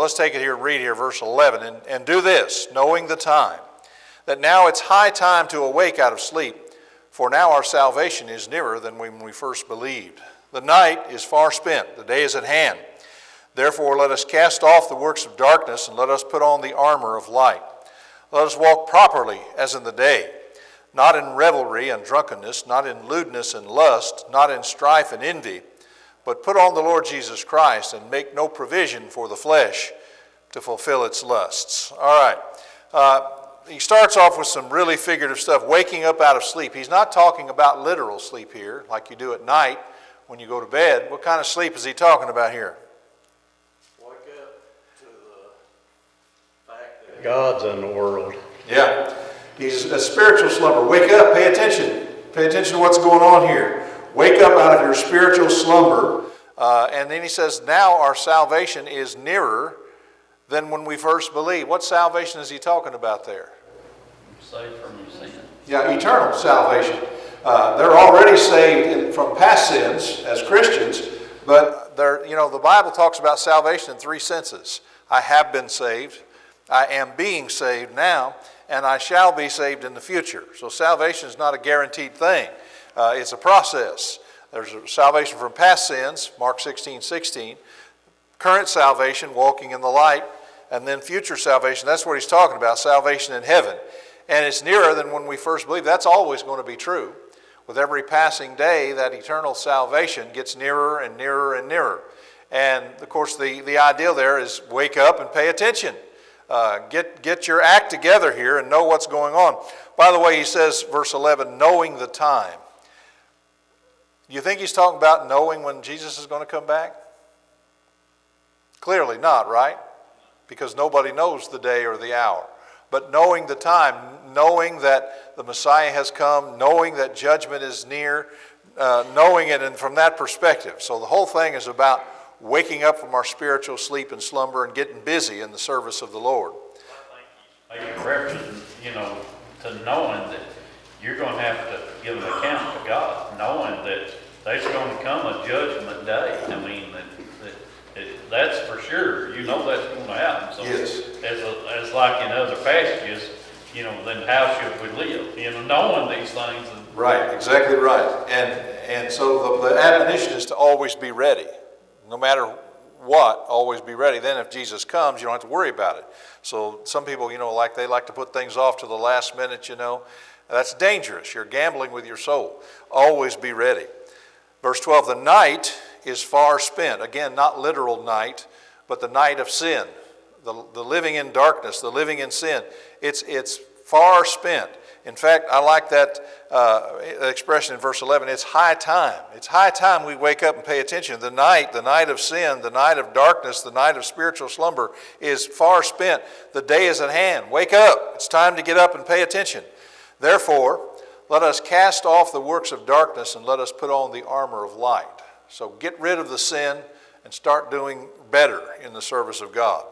Let's take it here and read here, verse 11. And do this, knowing the time, that now it's high time to awake out of sleep, for now our salvation is nearer than when we first believed. The night is far spent, the day is at hand. Therefore let us cast off the works of darkness, and let us put on the armor of light. Let us walk properly as in the day, not in revelry and drunkenness, not in lewdness and lust, not in strife and envy, but put on the Lord Jesus Christ and make no provision for the flesh to fulfill its lusts. All right. He starts off with some really figurative stuff, waking up out of sleep. He's not talking about literal sleep here, like you do at night when you go to bed. What kind of sleep is he talking about here? Wake up to the fact that God's in the world. Yeah. He's a spiritual slumber. Wake up, pay attention. Pay attention to what's going on here. Wake up out of your spiritual slumber. And then he says, now our salvation is nearer than when we first believed. What salvation is he talking about there? Saved from your sin. Yeah, eternal salvation. They're already saved from past sins as Christians, but the Bible talks about salvation in three senses. I have been saved, I am being saved now, and I shall be saved in the future. So salvation is not a guaranteed thing. It's a process. There's salvation from past sins, Mark 16:16. Current salvation, walking in the light, and then future salvation. That's what he's talking about, salvation in heaven. And it's nearer than when we first believed. That's always going to be true. With every passing day, that eternal salvation gets nearer and nearer and nearer. And, of course, the ideal there is wake up and pay attention. Get your act together here and know what's going on. By the way, he says, verse 11, knowing the time. You think he's talking about knowing when Jesus is going to come back? Clearly not, right? Because nobody knows the day or the hour. But knowing the time, knowing that the Messiah has come, knowing that judgment is near, knowing it and from that perspective. So the whole thing is about waking up from our spiritual sleep and slumber and getting busy in the service of the Lord. I think he's making reference, to knowing that you're going to have to give an account to God, knowing that there's going to come a judgment day. I mean, that's for sure. You know that's going to happen. So yes. As like in other passages, then how should we live? Knowing these things. Right, exactly right. And so the admonition is to always be ready. No matter what, always be ready. Then if Jesus comes, you don't have to worry about it. So some people, they like to put things off to the last minute, That's dangerous. You're gambling with your soul. Always be ready. Verse 12, the night is far spent. Again, not literal night, but the night of sin. The living in darkness, the living in sin. It's far spent. In fact, I like that expression in verse 11. It's high time. It's high time we wake up and pay attention. The night of sin, the night of darkness, the night of spiritual slumber is far spent. The day is at hand. Wake up. It's time to get up and pay attention. Therefore, let us cast off the works of darkness and let us put on the armor of light. So get rid of the sin and start doing better in the service of God.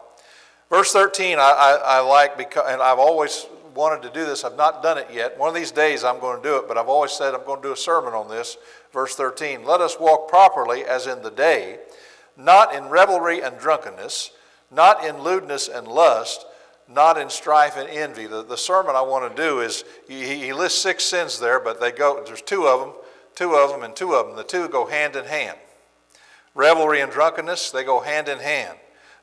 Verse 13 I like, and I've always wanted to do this. I've not done it yet. One of these days I'm going to do it, but I've always said I'm going to do a sermon on this. Verse 13, let us walk properly as in the day, not in revelry and drunkenness, not in lewdness and lust, not in strife and envy. The sermon I want to do is, he lists 6 sins there, but there's two of them. The two go hand in hand. Revelry and drunkenness, they go hand in hand.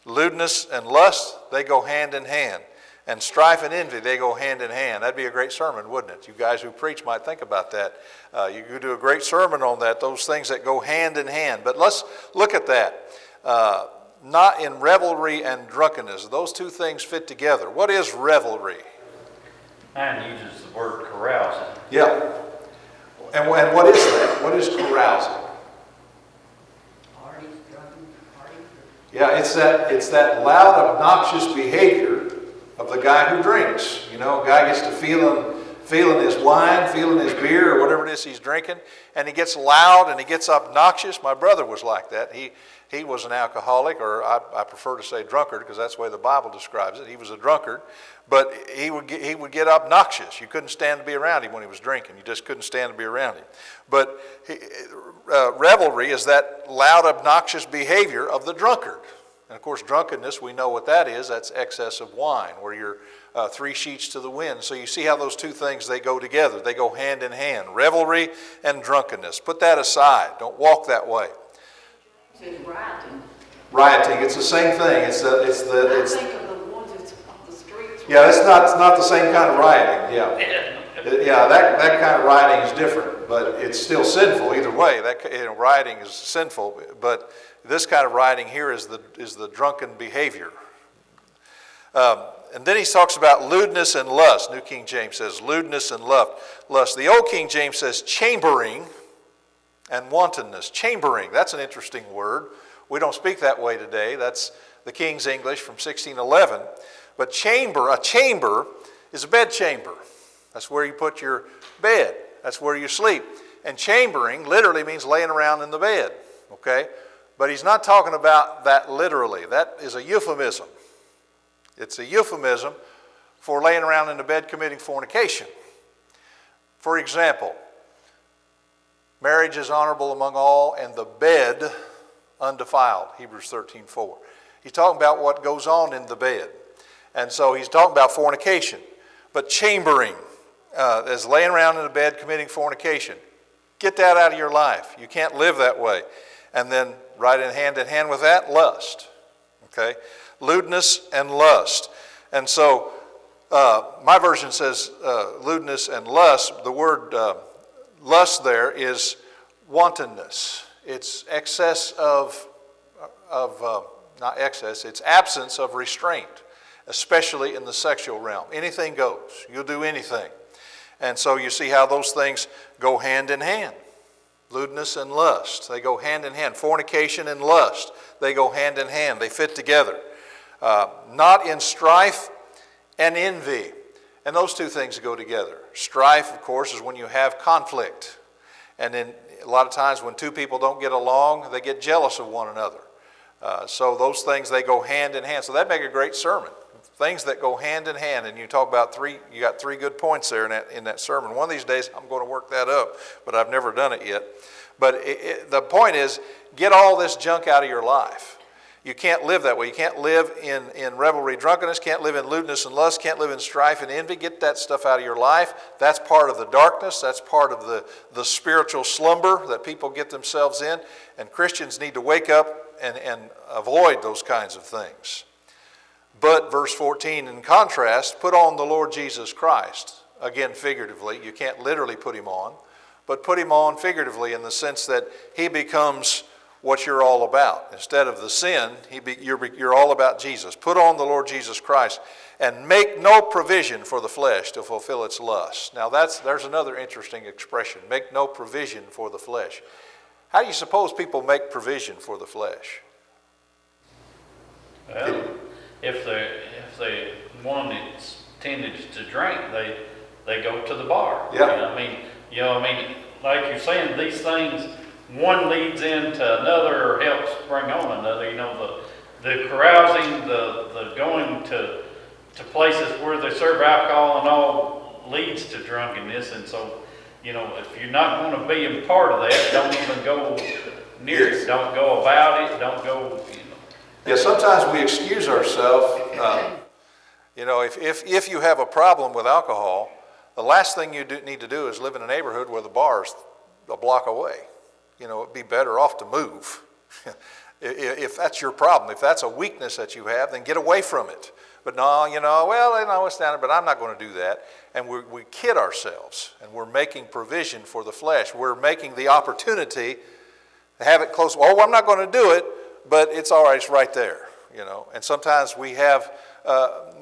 Lewdness and lust, they go hand in hand. And strife and envy, they go hand in hand. That'd be a great sermon, wouldn't it? You guys who preach might think about that. You could do a great sermon on that, those things that go hand in hand. But let's look at that. Not in revelry and drunkenness. Those two things fit together. What is revelry? Mine uses the word carousing. Yeah. And what is that? What is carousing? Parties, drunken parties. Yeah, it's that loud, obnoxious behavior of the guy who drinks. A guy gets to feeling his wine, feeling his beer, or whatever it is he's drinking, and he gets loud and he gets obnoxious. My brother was like that. He was an alcoholic, or I prefer to say drunkard, because that's the way the Bible describes it. He was a drunkard, but he would get obnoxious. You couldn't stand to be around him when he was drinking. You just couldn't stand to be around him. But revelry is that loud, obnoxious behavior of the drunkard. And of course, drunkenness, we know what that is. That's excess of wine, where you're 3 sheets to the wind. So you see how those two things, they go together. They go hand in hand, revelry and drunkenness. Put that aside. Don't walk that way. It's rioting. Rioting, it's the same thing. I think of the ones that's on the streets. Yeah, it's not the same kind of rioting. Yeah, that kind of rioting is different, but it's still sinful either way. Rioting is sinful, but this kind of rioting here is the drunken behavior. And then he talks about lewdness and lust. New King James says lewdness and lust. The Old King James says chambering and wantonness. Chambering, that's an interesting word. We don't speak that way today. That's the King's English from 1611. But a chamber is a bed chamber. That's where you put your bed. That's where you sleep. And chambering literally means laying around in the bed. Okay? But he's not talking about that literally. That is a euphemism. It's a euphemism for laying around in the bed committing fornication. For example, marriage is honorable among all, and the bed undefiled, Hebrews 13:4. He's talking about what goes on in the bed. And so he's talking about fornication. But chambering is laying around in the bed committing fornication. Get that out of your life. You can't live that way. And then right in hand with that, lust. Okay? Lewdness and lust. And so my version says lewdness and lust. The word lust there is wantonness. It's excess not excess, it's absence of restraint, especially in the sexual realm. Anything goes. You'll do anything. And so you see how those things go hand in hand. Lewdness and lust, they go hand in hand. Fornication and lust, they go hand in hand. They fit together. Not in strife and envy. And those two things go together. Strife, of course, is when you have conflict. And then a lot of times when two people don't get along, they get jealous of one another. So those things, they go hand in hand. So that'd make a great sermon. Things that go hand in hand. And you talk about you got 3 good points there in that sermon. One of these days I'm going to work that up, but I've never done it yet. But the point is, get all this junk out of your life. You can't live that way. You can't live in revelry, drunkenness, can't live in lewdness and lust, can't live in strife and envy. Get that stuff out of your life. That's part of the darkness. That's part of the spiritual slumber that people get themselves in. And Christians need to wake up and avoid those kinds of things. But verse 14, in contrast, put on the Lord Jesus Christ. Again, figuratively. You can't literally put him on, but put him on figuratively in the sense that he becomes what you're all about. Instead of the sin, you're all about Jesus. Put on the Lord Jesus Christ and make no provision for the flesh to fulfill its lusts. Now there's another interesting expression. Make no provision for the flesh. How do you suppose people make provision for the flesh? Well, if they one that's tended to drink, they go to the bar. Yeah. I mean, like you're saying, these things, one leads into another or helps bring on another. The carousing, the going to places where they serve alcohol and all leads to drunkenness. And so, if you're not going to be a part of that, don't even go near it. Don't go about it. Don't go, Yeah, sometimes we excuse ourselves. If you have a problem with alcohol, the last thing you need to do is live in a neighborhood where the bar is a block away. It'd be better off to move. If that's your problem, if that's a weakness that you have, then get away from it. But no, it's down there, but I'm not going to do that. And we kid ourselves, and we're making provision for the flesh. We're making the opportunity to have it close. Oh, I'm not going to do it, but it's all right, it's right there. And sometimes we have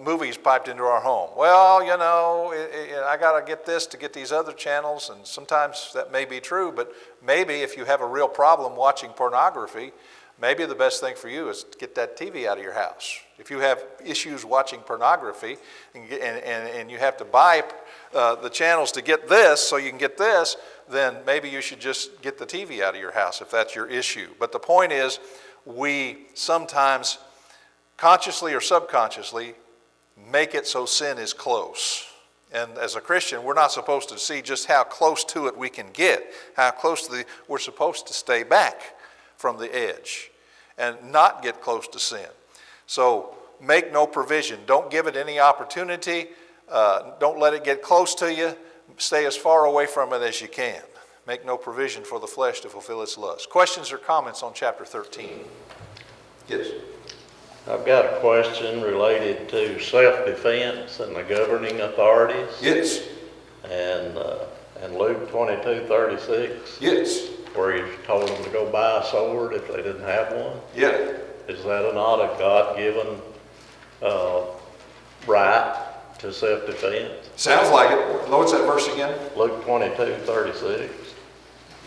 movies piped into our home. Well, I got to get this to get these other channels, and sometimes that may be true, but maybe if you have a real problem watching pornography, maybe the best thing for you is to get that TV out of your house. If you have issues watching pornography and you have to buy the channels to get this so you can get this, then maybe you should just get the TV out of your house if that's your issue. But the point is, we sometimes consciously or subconsciously make it so sin is close. And as a Christian, we're not supposed to see just how close to it we can get, how close we're supposed to stay back from the edge. and not get close to sin. So make no provision. Don't give it any opportunity. Don't let it get close to you. Stay as far away from it as you can. Make no provision for the flesh to fulfill its lust. Questions or comments on chapter 13? Yes. I've got a question related to self-defense and the governing authorities. Yes. And Luke 22:36, Yes. where he told them to go buy a sword if they didn't have one. Yeah. Is that not a God-given right to self-defense? Sounds like it. What's that verse again? Luke 22:36.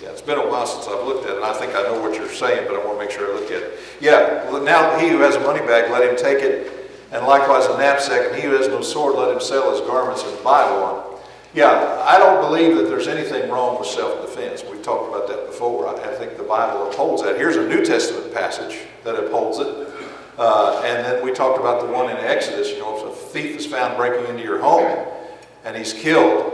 Yeah, it's been a while since I've looked at it, and I think I know what you're saying, but I want to make sure I look at it. Yeah, now he who has a money bag, let him take it, and likewise a knapsack, and he who has no sword, let him sell his garments and buy one. Yeah, I don't believe that there's anything wrong with self-defense. We've talked about that before. I think the Bible upholds that. Here's a New Testament passage that upholds it. And then we talked about the one in Exodus. You know, if a thief is found breaking into your home and he's killed,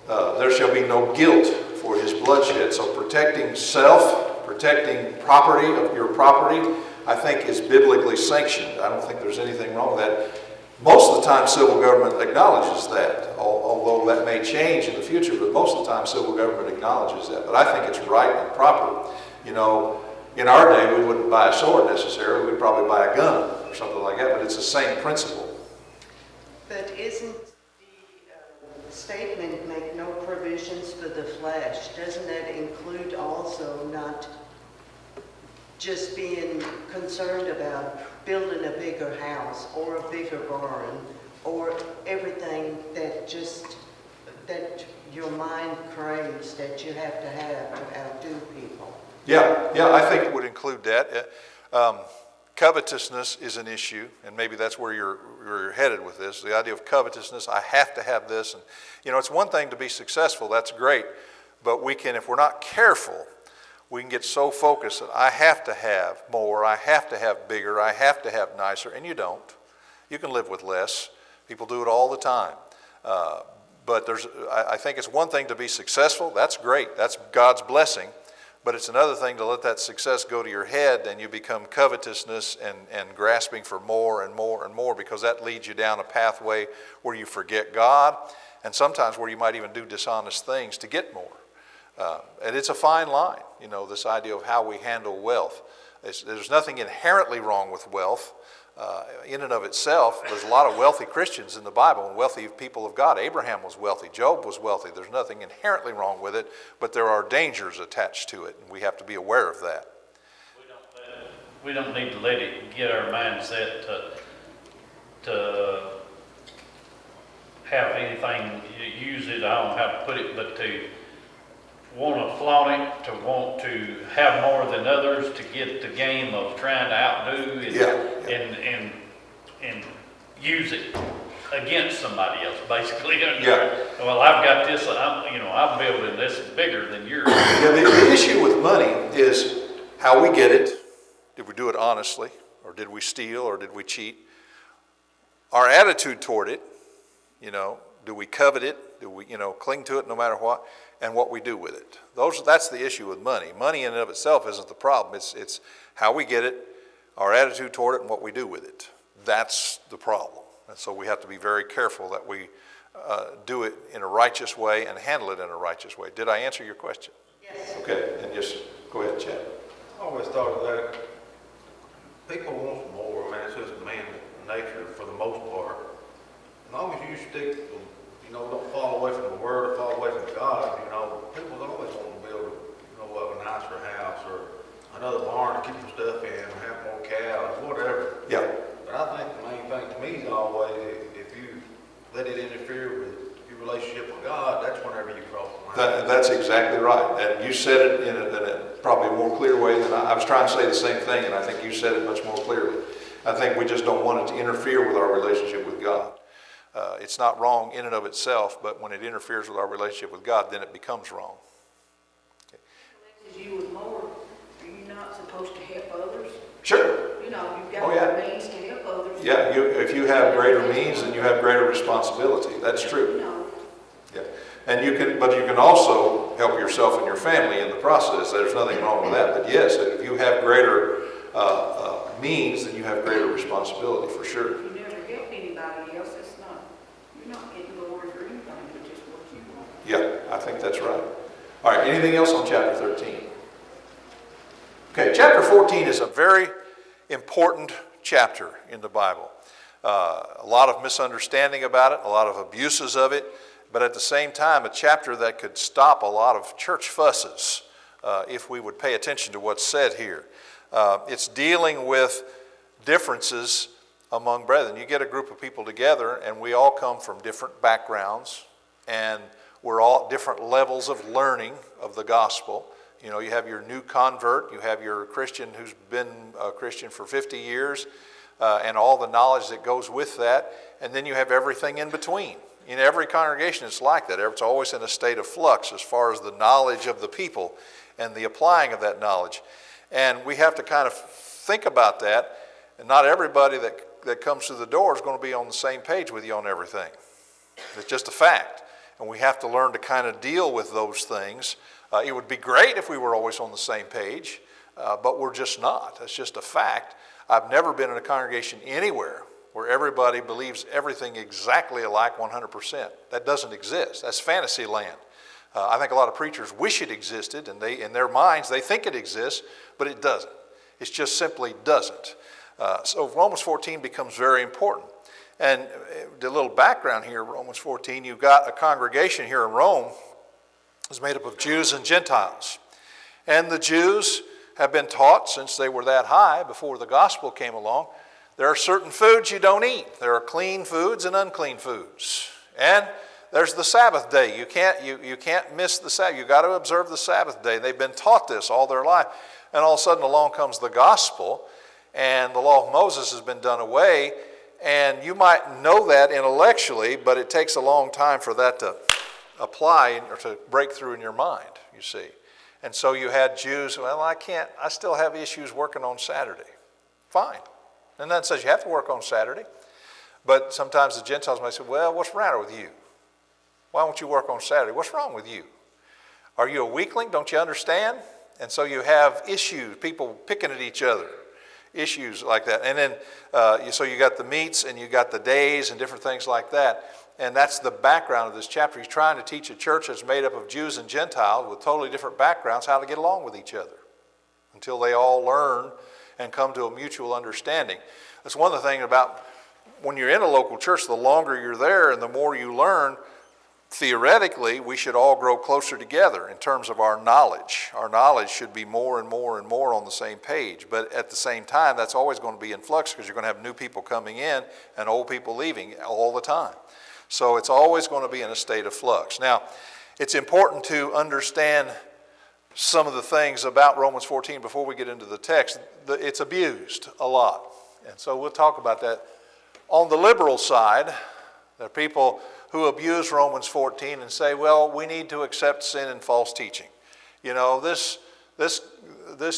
there shall be no guilt for his bloodshed. So protecting self, protecting property of your property, I think is biblically sanctioned. I don't think there's anything wrong with that. Most of the time civil government acknowledges that, although that may change in the future, but most of the time civil government acknowledges that. But I think it's right and proper. You know, in our day we wouldn't buy a sword necessarily, we'd probably buy a gun or something like that, but it's the same principle. But isn't the statement make no provisions for the flesh? Doesn't that include also not just being concerned about building a bigger house or a bigger barn or everything that your mind craves that you have to outdo people? Yeah, I think it would include that. Covetousness is an issue, and maybe that's where you're headed with this. The idea of covetousness, I have to have this. And, you know, it's one thing to be successful, that's great, but we can, if we're not careful, we can get so focused that I have to have more, I have to have bigger, I have to have nicer, and you don't. You can live with less. People do it all the time. But I think it's one thing to be successful. That's great. That's God's blessing. But it's another thing to let that success go to your head and you become covetousness and grasping for more and more and more, because that leads you down a pathway where you forget God and sometimes where you might even do dishonest things to get more. And it's a fine line, you know, this idea of how we handle wealth. There's nothing inherently wrong with wealth. In and of itself, there's a lot of wealthy Christians in the Bible and wealthy people of God. Abraham was wealthy. Job was wealthy. There's nothing inherently wrong with it, but there are dangers attached to it, and we have to be aware of that. We don't need to let it get our mindset to have anything, use it, I don't know how to put it, but to want to flaunt it, to want to have more than others, to get the game of trying to outdo and use it against somebody else, basically. Yeah. Well, I've got this, I'm building this bigger than yours. Yeah, the issue with money is how we get it. Did we do it honestly, or did we steal, or did we cheat? Our attitude toward it, you know, do we covet it? Do we, cling to it no matter what? And what we do with it. That's the issue with money. Money in and of itself isn't the problem. It's how we get it, our attitude toward it, and what we do with it. That's the problem. And so we have to be very careful that we do it in a righteous way and handle it in a righteous way. Did I answer your question? Yes. Okay, and just go ahead, Chad. I always thought of that. People want more. I mean, it's just man nature for the most part. As long as you stick, don't fall away from the Word or fall away from God, people always want to build, a nicer house or another barn to keep your stuff in, or have more cows, whatever. Yeah. But I think the main thing to me is always, if you let it interfere with your relationship with God, that's whenever you cross the line. That's exactly right. And you said it in a probably more clear way than I was trying to say the same thing, and I think you said it much more clearly. I think we just don't want it to interfere with our relationship with God. It's not wrong in and of itself, but when it interferes with our relationship with God, then it becomes wrong. You with more, are you not supposed to help others? Sure. You've Oh, got yeah. the means to help others. Yeah, if you have greater means, then you have greater responsibility. That's true. Yeah, and you can also help yourself and your family in the process. There's nothing wrong with that. But yes, if you have greater means, then you have greater responsibility, for sure. If you never help anybody else, it's not, you're not getting glory for anything, but just what you want. Yeah, I think that's right. All right, anything else on chapter 13? Okay, chapter 14 is a very important chapter in the Bible. A lot of misunderstanding about it, a lot of abuses of it, but at the same time, a chapter that could stop a lot of church fusses if we would pay attention to what's said here. It's dealing with differences among brethren. You get a group of people together, and we all come from different backgrounds, and we're all different levels of learning of the gospel. You know, you have your new convert, you have your Christian who's been a Christian for 50 years, and all the knowledge that goes with that, and then you have everything in between. In every congregation it's like that. It's always in a state of flux as far as the knowledge of the people and the applying of that knowledge. And we have to kind of think about that, and not everybody that comes through the door is going to be on the same page with you on everything. It's just a fact. And we have to learn to kind of deal with those things. It would be great if we were always on the same page, but we're just not. It's just a fact. I've never been in a congregation anywhere where everybody believes everything exactly alike 100%. That doesn't exist. That's fantasy land. I think a lot of preachers wish it existed, and they, in their minds, they think it exists, but it doesn't. It just simply doesn't. So Romans 14 becomes very important. And the little background here, Romans 14, you've got a congregation here in Rome that's made up of Jews and Gentiles. And the Jews have been taught since they were that high, before the gospel came along, there are certain foods you don't eat. There are clean foods and unclean foods. And there's the Sabbath day. You can't miss the Sabbath. You've got to observe the Sabbath day. They've been taught this all their life. And all of a sudden along comes the gospel, and the law of Moses has been done away. And you might know that intellectually, but it takes a long time for that to apply or to break through in your mind, you see. And so you had Jews, well, I still have issues working on Saturday. Fine. And that says you have to work on Saturday. But sometimes the Gentiles might say, well, what's the matter with you? Why won't you work on Saturday? What's wrong with you? Are you a weakling? Don't you understand? And so you have issues, people picking at each other, issues like that. And then, so you got the meats and you got the days and different things like that. And that's the background of this chapter. He's trying to teach a church that's made up of Jews and Gentiles with totally different backgrounds how to get along with each other until they all learn and come to a mutual understanding. That's one of the things about when you're in a local church, the longer you're there and the more you learn, theoretically, we should all grow closer together in terms of our knowledge. Our knowledge should be more and more and more on the same page. But at the same time, that's always going to be in flux because you're going to have new people coming in and old people leaving all the time. So it's always going to be in a state of flux. Now, it's important to understand some of the things about Romans 14 before we get into the text. It's abused a lot. And so we'll talk about that. On the liberal side, there are people who abuse Romans 14 and say, well, we need to accept sin and false teaching. You know, this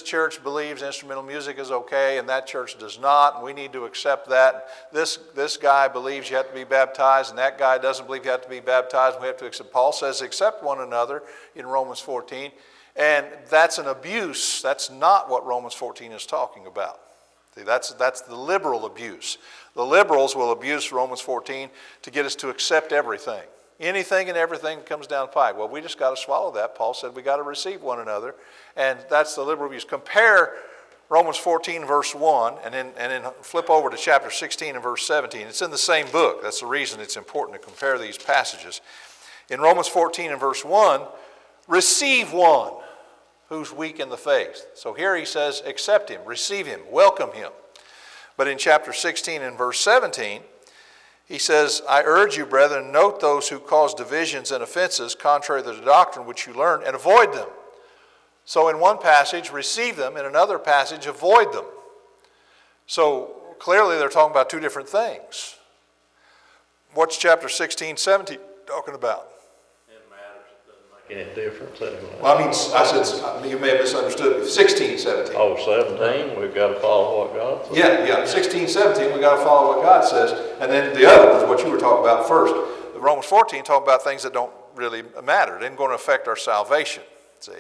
church believes instrumental music is okay and that church does not, and we need to accept that. This guy believes you have to be baptized and that guy doesn't believe you have to be baptized. We have to accept. Paul says accept one another in Romans 14, and that's an abuse. That's not what Romans 14 is talking about. See, that's the liberal abuse. The liberals will abuse Romans 14 to get us to accept everything. Anything and everything that comes down the pipe. Well, we just got to swallow that. Paul said we got to receive one another. And that's the liberal views. Compare Romans 14 verse 1 and then flip over to chapter 16 and verse 17. It's in the same book. That's the reason it's important to compare these passages. In Romans 14 and verse 1, receive one who's weak in the faith. So here he says accept him, receive him, welcome him. But in chapter 16 and verse 17, he says, I urge you, brethren, note those who cause divisions and offenses contrary to the doctrine which you learn, and avoid them. So in one passage, receive them. In another passage, avoid them. So clearly they're talking about two different things. What's chapter 16, 17 talking about? It matters. It doesn't make any difference anyway. Well, I said, you may have misunderstood. 16, 17. Oh, 17, we've got to follow what God says. Yeah. 16, 17, we got to follow what God says. And then the other was what you were talking about first. The Romans 14 talking about things that don't really matter. It isn't going to affect our salvation, see.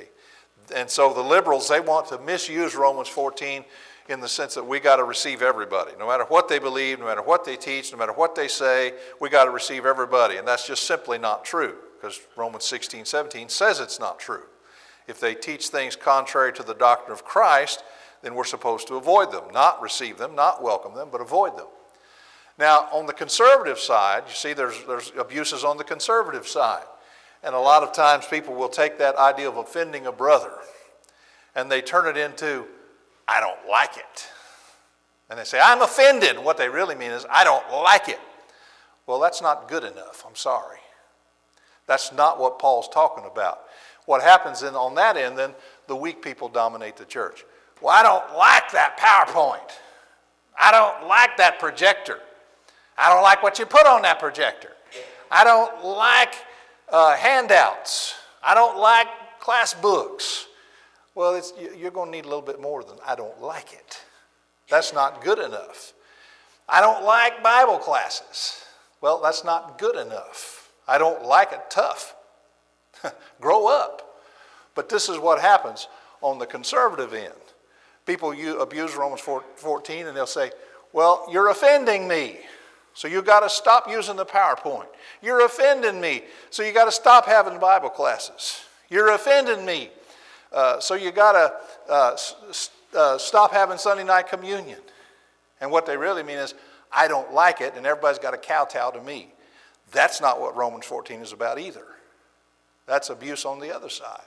And so the liberals, they want to misuse Romans 14 in the sense that we got to receive everybody. No matter what they believe, no matter what they teach, no matter what they say, we got to receive everybody. And that's just simply not true, because Romans 16:17 says it's not true. If they teach things contrary to the doctrine of Christ, then we're supposed to avoid them, not receive them, not welcome them, but avoid them. Now, on the conservative side, you see there's abuses on the conservative side. And a lot of times people will take that idea of offending a brother and they turn it into, I don't like it. And they say, I'm offended. What they really mean is, I don't like it. Well, that's not good enough. I'm sorry. That's not what Paul's talking about. What happens on that end, then, the weak people dominate the church. Well, I don't like that PowerPoint. I don't like that projector. I don't like what you put on that projector. I don't like handouts. I don't like class books. Well, you're going to need a little bit more than I don't like it. That's not good enough. I don't like Bible classes. Well, that's not good enough. I don't like it. Tough. Grow up. But this is what happens on the conservative end. People abuse Romans 14 and they'll say, well, you're offending me, so you got to stop using the PowerPoint. You're offending me, so you got to stop having Bible classes. You're offending me, so you got to stop having Sunday night communion. And what they really mean is, I don't like it, and everybody's got to kowtow to me. That's not what Romans 14 is about either. That's abuse on the other side.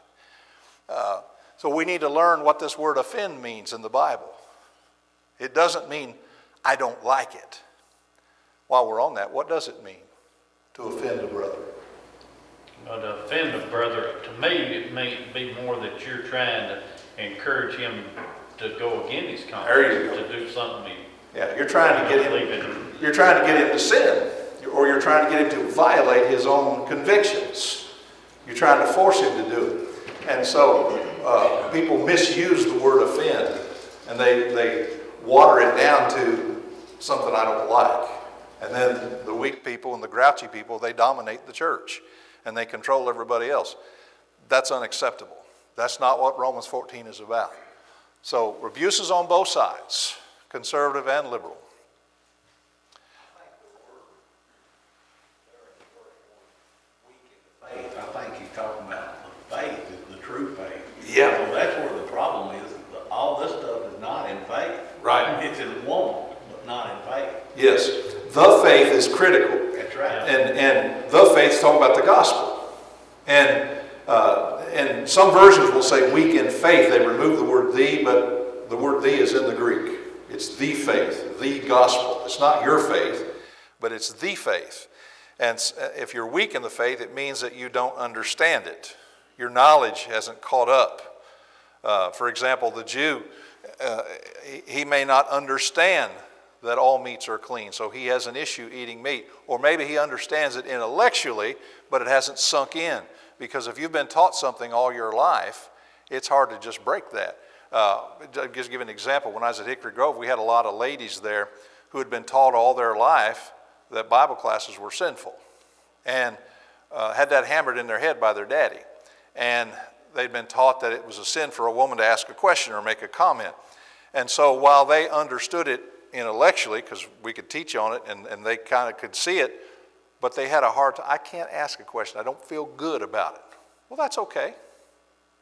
So we need to learn what this word offend means in the Bible. It doesn't mean I don't like it. While we're on that, what does it mean to offend a brother? Well, to offend a brother, to me, it may be more that you're trying to encourage him to go against his conscience, to do something you're trying to get him. You're trying to get him to sin, or you're trying to get him to violate his own convictions. You're trying to force him to do it. And so people misuse the word offend, and they water it down to something I don't like. And then the weak people and the grouchy people, they dominate the church, and they control everybody else. That's unacceptable. That's not what Romans 14 is about. So abuses on both sides, conservative and liberal. Faith. I think he's talking about the faith, the true faith. Yeah. So that's where the problem is. All this stuff is not in faith. Right. It's in want, but not in faith. Yes. The faith is critical. That's right. And the faith is talking about the gospel. And some versions will say weak in faith. They remove the word the, but the word the is in the Greek. It's the faith, the gospel. It's not your faith, but it's the faith. And if you're weak in the faith, it means that you don't understand it. Your knowledge hasn't caught up. For example, the Jew, he may not understand that all meats are clean, so he has an issue eating meat. Or maybe he understands it intellectually, but it hasn't sunk in. Because if you've been taught something all your life, it's hard to just break that. Just give an example. When I was at Hickory Grove, we had a lot of ladies there who had been taught all their life that Bible classes were sinful, and had that hammered in their head by their daddy. And they'd been taught that it was a sin for a woman to ask a question or make a comment. And so while they understood it intellectually, because we could teach on it, and they kind of could see it, but they had a hard time. I can't ask a question. I don't feel good about it. Well, that's okay.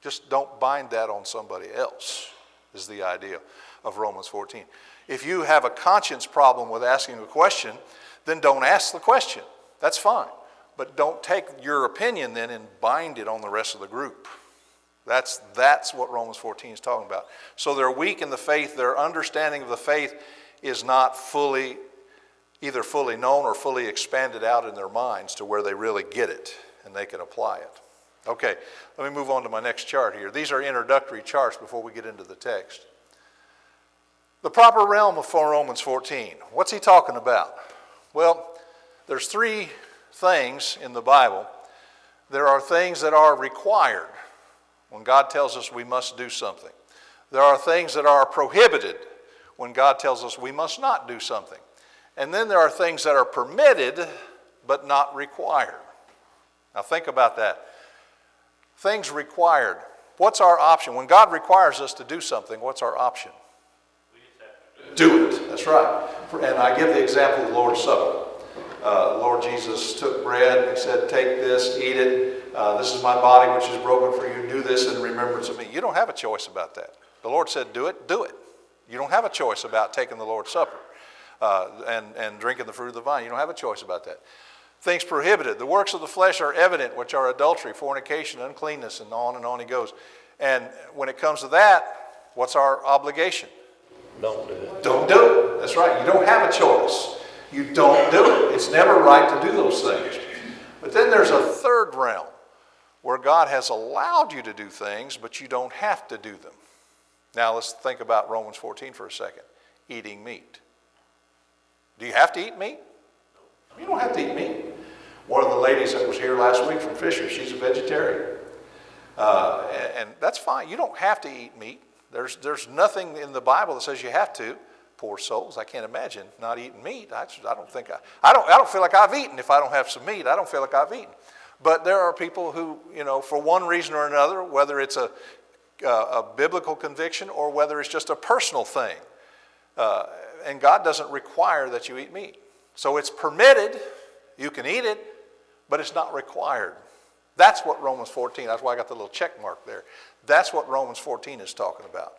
Just don't bind that on somebody else, is the idea of Romans 14. If you have a conscience problem with asking a question, then don't ask the question. That's fine. But don't take your opinion then and bind it on the rest of the group. That's what Romans 14 is talking about. So they're weak in the faith. Their understanding of the faith is not either fully known or fully expanded out in their minds to where they really get it and they can apply it. Okay, let me move on to my next chart here. These are introductory charts before we get into the text. The proper realm of Romans 14. What's he talking about? Well, there's three things in the Bible. There are things that are required when God tells us we must do something. There are things that are prohibited when God tells us we must not do something. And then there are things that are permitted but not required. Now think about that. Things required. What's our option? When God requires us to do something, what's our option? We just Do it. That's right. And I give the example of the Lord's Supper. Lord Jesus took bread and he said, take this, eat it. This is my body which is broken for you. Do this in remembrance of me. You don't have a choice about that. The Lord said, do it, do it. You don't have a choice about taking the Lord's Supper and drinking the fruit of the vine. You don't have a choice about that. Things prohibited. The works of the flesh are evident, which are adultery, fornication, uncleanness, and on he goes. And when it comes to that, what's our obligation? Don't do it. Don't do it. That's right. You don't have a choice. You don't do it. It's never right to do those things. But then there's a third realm where God has allowed you to do things, but you don't have to do them. Now let's think about Romans 14 for a second. Eating meat. Do you have to eat meat? You don't have to eat meat. One of the ladies that was here last week from Fisher, she's a vegetarian. And that's fine. You don't have to eat meat. There's nothing in the Bible that says you have to. Poor souls, I can't imagine not eating meat. I don't feel like I've eaten if I don't have some meat. I don't feel like I've eaten. But there are people who, for one reason or another, whether it's a biblical conviction or whether it's just a personal thing, and God doesn't require that you eat meat. So it's permitted, you can eat it, but it's not required. That's what Romans 14, that's why I got the little check mark there. That's what Romans 14 is talking about.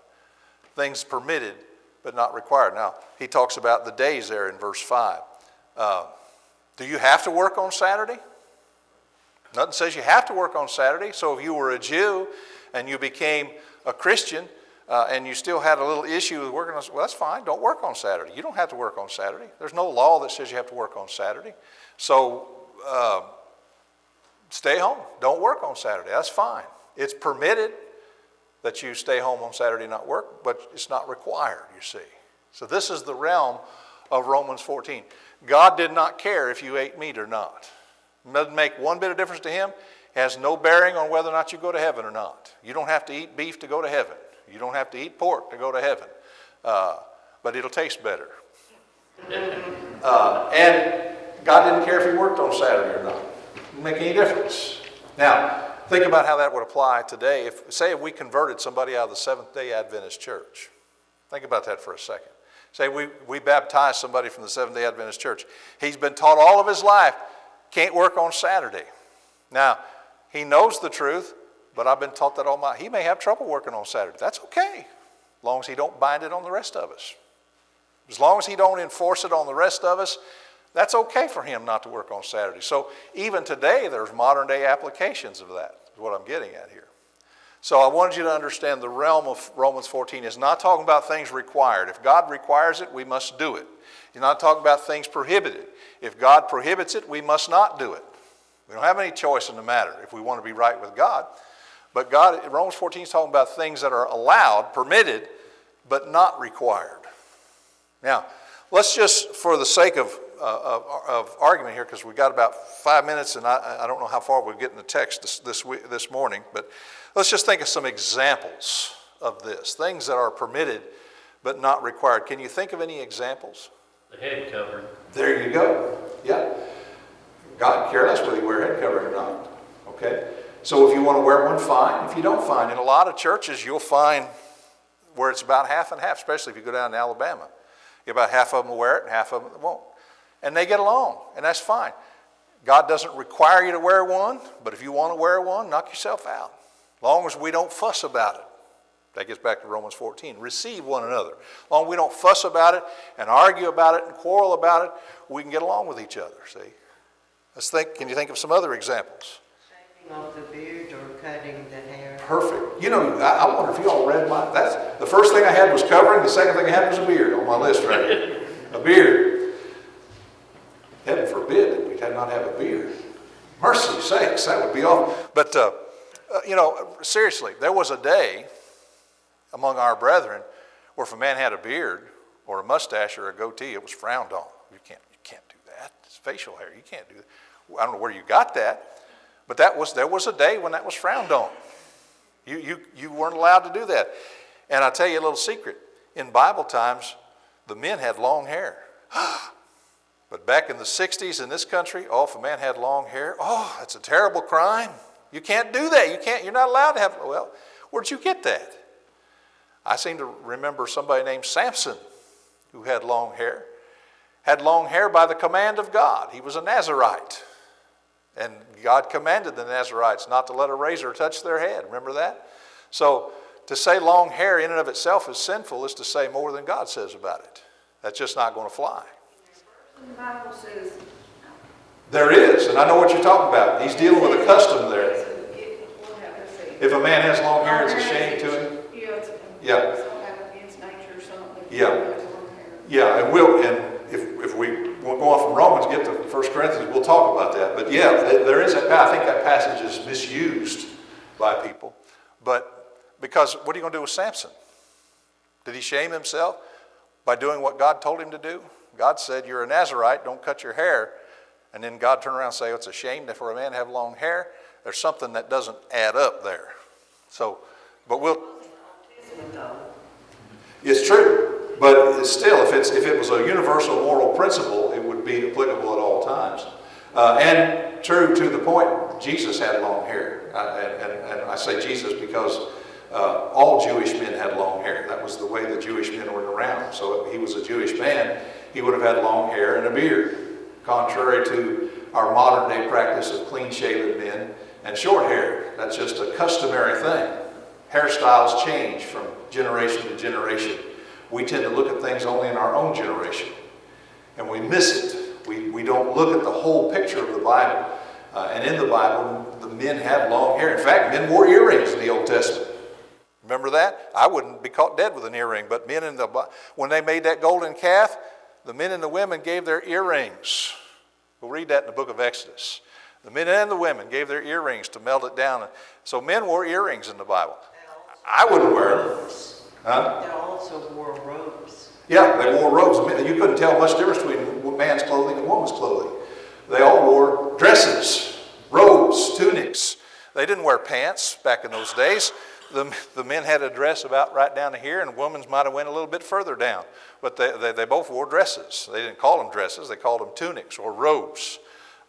Things permitted, but not required. Now, he talks about the days there in verse 5. Do you have to work on Saturday? Nothing says you have to work on Saturday. So if you were a Jew and you became a Christian and you still had a little issue with working on, well, that's fine. Don't work on Saturday. You don't have to work on Saturday. There's no law that says you have to work on Saturday. So stay home. Don't work on Saturday. That's fine. It's permitted that you stay home on Saturday and not work, but it's not required, you see. So this is the realm of Romans 14. God did not care if you ate meat or not. It doesn't make one bit of difference to him. It has no bearing on whether or not you go to heaven or not. You don't have to eat beef to go to heaven. You don't have to eat pork to go to heaven. But it'll taste better. And God didn't care if you worked on Saturday or not. It didn't make any difference. Now, think about how that would apply today. Say we converted somebody out of the Seventh-day Adventist Church. Think about that for a second. Say we baptized somebody from the Seventh-day Adventist Church. He's been taught all of his life, can't work on Saturday. Now, he knows the truth, but I've been taught that all my life. He may have trouble working on Saturday. That's okay, as long as he don't bind it on the rest of us. As long as he don't enforce it on the rest of us, that's okay for him not to work on Saturday. So even today, there's modern day applications of that, is what I'm getting at here. So I wanted you to understand the realm of Romans 14 is not talking about things required. If God requires it, we must do it. He's not talking about things prohibited. If God prohibits it, we must not do it. We don't have any choice in the matter if we want to be right with God. But Romans 14 is talking about things that are allowed, permitted, but not required. Now, let's just, for the sake of argument here, because we've got about 5 minutes, and I don't know how far we'll get in the text this morning, but let's just think of some examples of this, things that are permitted but not required. Can you think of any examples? The head covering. There you go. Yeah. God cares less whether you wear a head covering or not. Okay? So if you want to wear one, fine. If you don't, fine. In a lot of churches, you'll find where it's about half and half, especially if you go down to Alabama. About half of them will wear it and half of them won't. And they get along, and that's fine. God doesn't require you to wear one, but if you want to wear one, knock yourself out. As long as we don't fuss about it. That gets back to Romans 14. Receive one another. As long as we don't fuss about it and argue about it and quarrel about it, we can get along with each other, see? Let's think, can you think of some other examples? Shaving off the beard or cutting the hair. Perfect. I wonder if you all read that's the first thing I had was covering, the second thing I had was a beard on my list right here. A beard. Heaven forbid that we did not have a beard. Mercy sakes, that would be awful. But, seriously, there was a day among our brethren where if a man had a beard or a mustache or a goatee, it was frowned on. You can't do that. It's facial hair. You can't do that. I don't know where you got that, but there was a day when that was frowned on. You weren't allowed to do that. And I'll tell you a little secret. In Bible times, the men had long hair. But back in the 60s in this country, if a man had long hair, that's a terrible crime. You can't do that. You're not allowed to have, well, where'd you get that? I seem to remember somebody named Samson who had long hair. Had long hair by the command of God. He was a Nazirite. And God commanded the Nazirites not to let a razor touch their head. Remember that? So to say long hair in and of itself is sinful is to say more than God says about it. That's just not going to fly. The Bible says. There is, and I know what you're talking about. He's dealing with a custom there. If a man has long hair, it's a shame to him. Yeah. Something against nature or something. Yeah. Yeah, and if we won't go on from Romans, get to 1 Corinthians, we'll talk about that. But yeah, there is that. I think that passage is misused by people. But because what are you going to do with Samson? Did he shame himself by doing what God told him to do? God said, you're a Nazirite, don't cut your hair. And then God turned around and say, oh, it's a shame for a man to have long hair. There's something that doesn't add up there. So, but it's true. But it's still, if it was a universal moral principle, it would be applicable at all times. And true to the point, Jesus had long hair. And I say Jesus because all Jewish men had long hair. That was the way the Jewish men were around. So if he was a Jewish man, he would have had long hair and a beard, contrary to our modern day practice of clean-shaven men and short hair. That's just a customary thing. Hairstyles change from generation to generation. We tend to look at things only in our own generation, and we miss it. We don't look at the whole picture of the Bible. And in the Bible, the men had long hair. In fact, men wore earrings in the Old Testament. Remember that? I wouldn't be caught dead with an earring, but when they made that golden calf, the men and the women gave their earrings. We'll read that in the book of Exodus. The men and the women gave their earrings to melt it down. So men wore earrings in the Bible. I wouldn't wear them. Huh? They also wore robes. Yeah, they wore robes. You couldn't tell much difference between man's clothing and woman's clothing. They all wore dresses, robes, tunics. They didn't wear pants back in those days. The men had a dress about right down to here, and women's might have went a little bit further down. But they both wore dresses. They didn't call them dresses. They called them tunics or robes.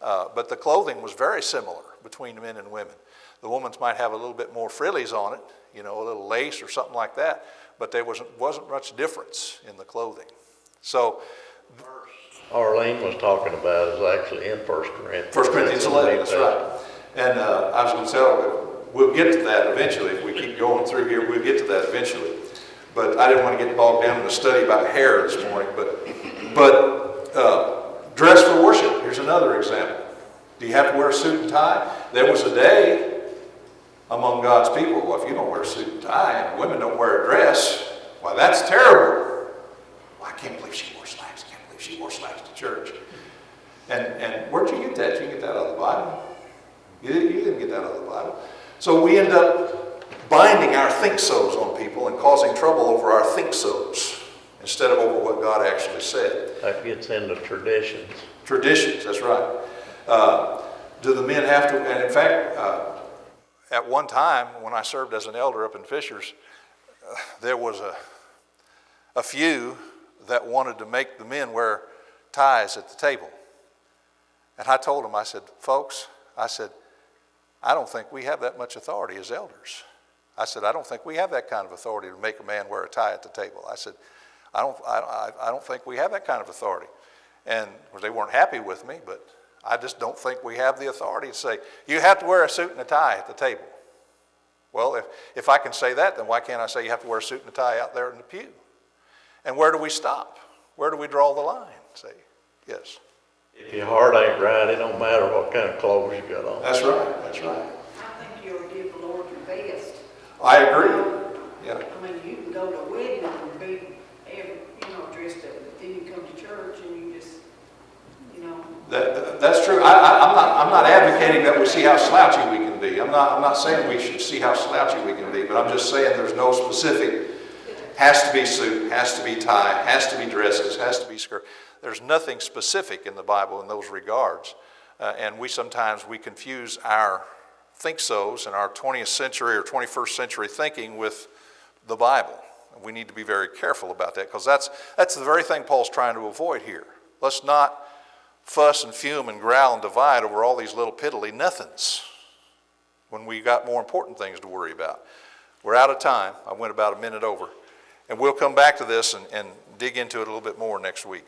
But the clothing was very similar between men and women. The woman's might have a little bit more frillies on it, a little lace or something like that. But there wasn't much difference in the clothing. So, Arlene was talking about is actually in 1 Corinthians. 1 Corinthians 11, that's right. And I was going to tell, we'll get to that eventually. If we keep going through here, we'll get to that eventually. But I didn't want to get bogged down in a study about hair this morning. But dress for worship, here's another example. Do you have to wear a suit and tie? There was a day among God's people, well, if you don't wear a suit and tie and women don't wear a dress, why, that's terrible. Well, I can't believe she wore slacks. I can't believe she wore slacks to church. And where'd you get that? Did you get that out of the Bible? You didn't get that out of the Bible. So we end up binding our think-sos on people and causing trouble over our think-sos instead of over what God actually said. That gets into traditions. Traditions, that's right. Do the men have to, and in fact, at one time when I served as an elder up in Fishers, there was a few that wanted to make the men wear ties at the table. And I told them, I said, folks, I don't think we have that much authority as elders. I said, I don't think we have that kind of authority to make a man wear a tie at the table. I said, I don't think we have that kind of authority. And of course, they weren't happy with me, but I just don't think we have the authority to say, you have to wear a suit and a tie at the table. Well, if I can say that, then why can't I say you have to wear a suit and a tie out there in the pew? And where do we stop? Where do we draw the line? Say, yes. If your heart ain't right, it don't matter what kind of clothes you got on. That's right, that's right. I think you ought to give the Lord your best. I agree. Yeah. I mean, you can go to a wedding and be, dressed up, but then you come to church and you just, That's true. I'm not advocating that we see how slouchy we can be. I'm not saying we should see how slouchy we can be, but I'm just saying there's no specific, has to be suit, has to be tie, has to be dresses, has to be skirt. There's nothing specific in the Bible in those regards. And we sometimes confuse our think-sos and our 20th century or 21st century thinking with the Bible. We need to be very careful about that because that's the very thing Paul's trying to avoid here. Let's not fuss and fume and growl and divide over all these little piddly nothings when we got more important things to worry about. We're out of time. I went about a minute over. And we'll come back to this and dig into it a little bit more next week.